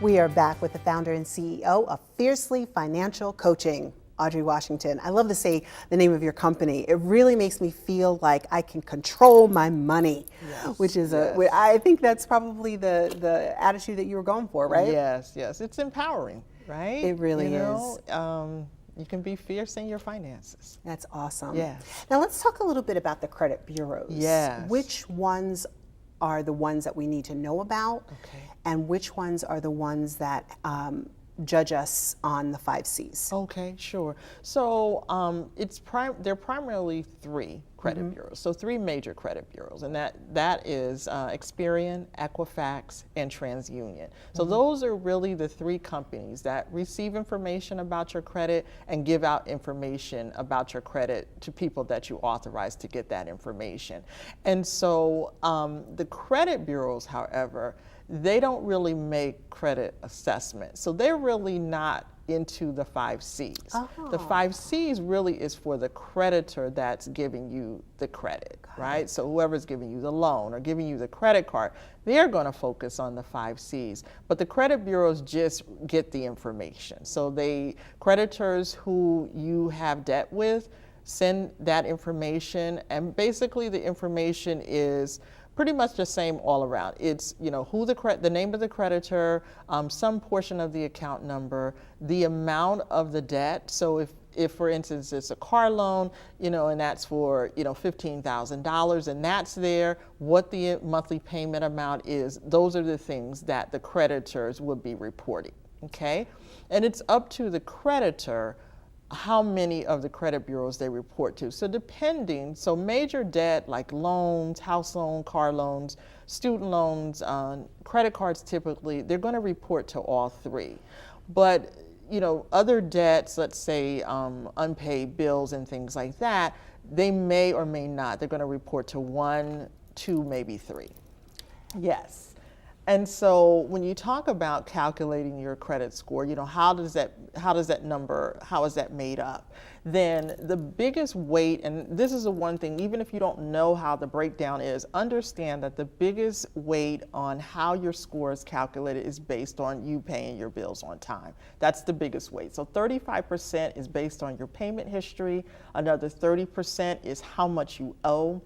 We are back with the founder and CEO of Fiercely Financial Coaching, Audrey Washington. I love to say the name of your company. It really makes me feel like I can control my money, which is I think that's probably the attitude that you were going for, right? Yes, yes. It's empowering, right? It really is. You can be fierce in your finances. That's awesome. Yes. Now let's talk a little bit about the credit bureaus. Yes. Which ones are the ones that we need to know about? Okay. And which ones are the ones that judge us on the 5 C's? Okay, sure. So there are primarily 3 credit bureaus. So 3 major credit bureaus, and that is Experian, Equifax, and TransUnion. So those are really the 3 companies that receive information about your credit and give out information about your credit to people that you authorize to get that information. And so the credit bureaus, however, they don't really make credit assessments. So they're really not into the 5 C's. The 5 C's really is for the creditor that's giving you the credit, right? So whoever's giving you the loan or giving you the credit card, they're going to focus on the 5 C's. But the credit bureaus just get the information. So creditors who you have debt with send that information, and basically the information is pretty much the same all around. It's who the name of the creditor, some portion of the account number, the amount of the debt. So if for instance it's a car loan, and that's for $15,000, and that's there, what the monthly payment amount is. Those are the things that the creditors would be reporting. Okay, and it's up to the creditor how many of the credit bureaus they report to. So major debt like loans, house loan, car loans, student loans, credit cards, typically, they're going to report to all 3. But, other debts, let's say unpaid bills and things like that, they may or may not. They're going to report to 1, 2, maybe 3. Yes. And so when you talk about calculating your credit score, how is that made up? Then the biggest weight, and this is the one thing, even if you don't know how the breakdown is, understand that the biggest weight on how your score is calculated is based on you paying your bills on time. That's the biggest weight. So 35% is based on your payment history. Another 30% is how much you owe.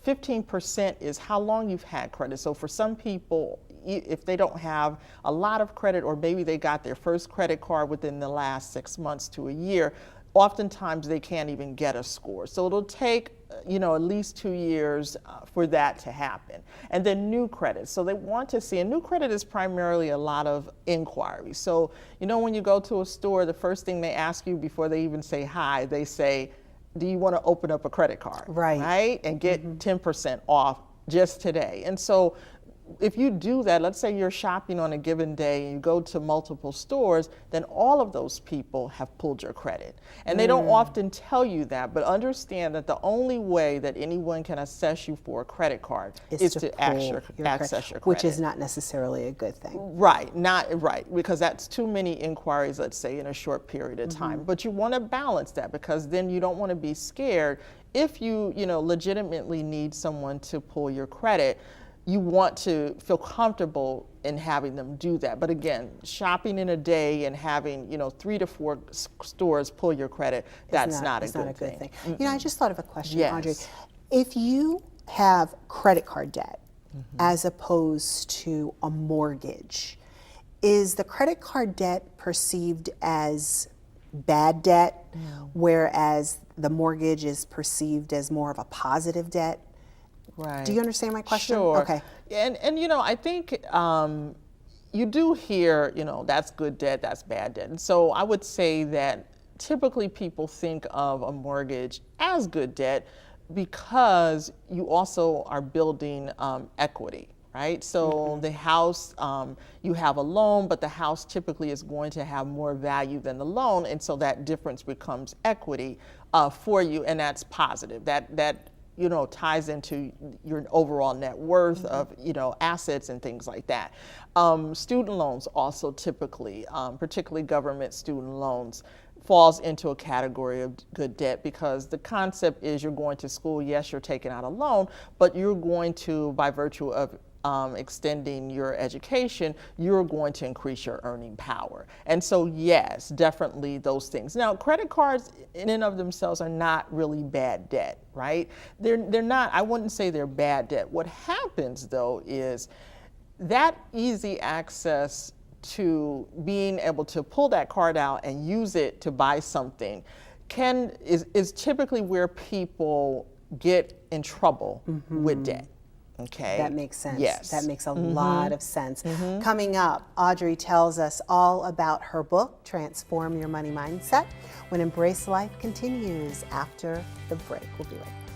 15% is how long you've had credit. So for some people, if they don't have a lot of credit, or maybe they got their first credit card within the last 6 months to a year, oftentimes they can't even get a score. So it'll take at least 2 years for that to happen. And then new credit. So they want to see, and new credit is primarily a lot of inquiries. So when you go to a store, the first thing they ask you before they even say hi, they say, do you want to open up a credit card? Right? And get 10% off just today. And so if you do that, let's say you're shopping on a given day and you go to multiple stores, then all of those people have pulled your credit. And they don't often tell you that, but understand that the only way that anyone can assess you for a credit card is to access your credit. Which is not necessarily a good thing. Right, because that's too many inquiries, let's say, in a short period of time. But you want to balance that, because then you don't want to be scared if you legitimately need someone to pull your credit. You want to feel comfortable in having them do that. But again, shopping in a day and having 3 to 4 stores pull your credit, that's not a good thing. I just thought of a question, Audrey. If you have credit card debt as opposed to a mortgage, is the credit card debt perceived as bad debt, whereas the mortgage is perceived as more of a positive debt? Right. Do you understand my question? Sure. Okay. And I think you do hear, that's good debt, that's bad debt. And so I would say that typically people think of a mortgage as good debt because you also are building equity, right? So the house, you have a loan, but the house typically is going to have more value than the loan. And so that difference becomes equity for you, and that's positive. That ties into your overall net worth of, assets and things like that. Student loans also typically, particularly government student loans, falls into a category of good debt, because the concept is you're going to school, yes, you're taking out a loan, but you're going to, by virtue of extending your education, you're going to increase your earning power. And so yes, definitely those things. Now, credit cards in and of themselves are not really bad debt, right? They're not, I wouldn't say they're bad debt. What happens though is that easy access to being able to pull that card out and use it to buy something is typically where people get in trouble with debt. Okay. That makes sense. Yes. That makes a lot of sense. Coming up, Audrey tells us all about her book, Transform Your Money Mindset, when Embrace Life continues after the break. We'll be right back.